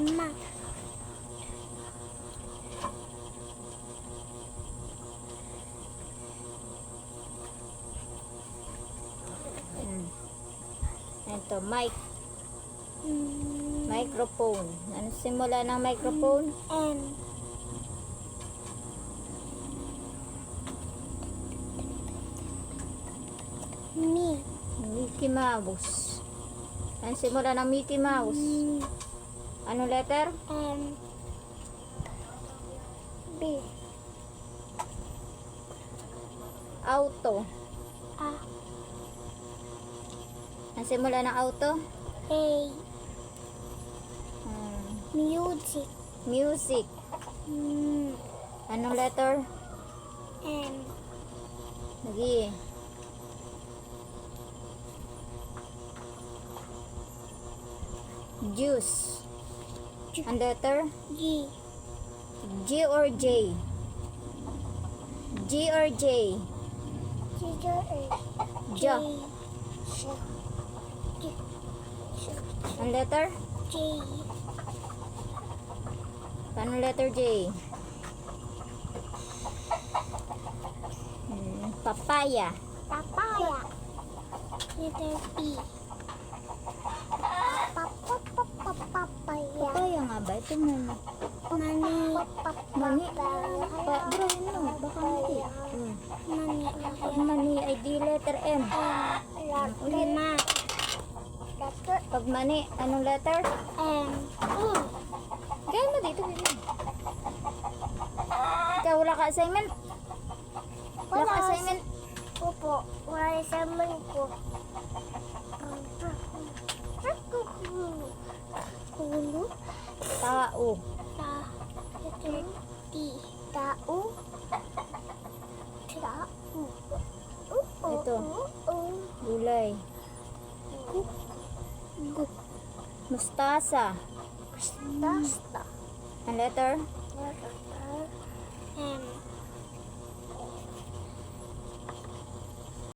Mama. Ito, mic. Microphone. Ano simula ng microphone? M. Me. Mickey Mouse. Ano simula ng Mickey Mouse? Ano letter? M. B. Auto. A. Ano simula ng auto? A. Hmm, Music. music. Anong letter? M. Lagi. Juice. Ang letter? G. G or J? G or J? Teacher A. Ja. J. Ang letter? J. Paano letter J? Papaya. Papaya. Letter P. Papaya. Papaya nga ba? Ito man. Mani. Mani. Brahin mo. Baka mati. Mani. Mani ay di letter M. Ulit. Ma. Letter Pag mani, anong letter? M. Kaya mo dito. Ikaw, wala ka assignment? Wala ka assignment? Opo. Wala sa ko. Kulo. Tao. Letter T. Tao. Tao. Ito. Gulay. Mustasa. Basta. Ang letter? Letter M.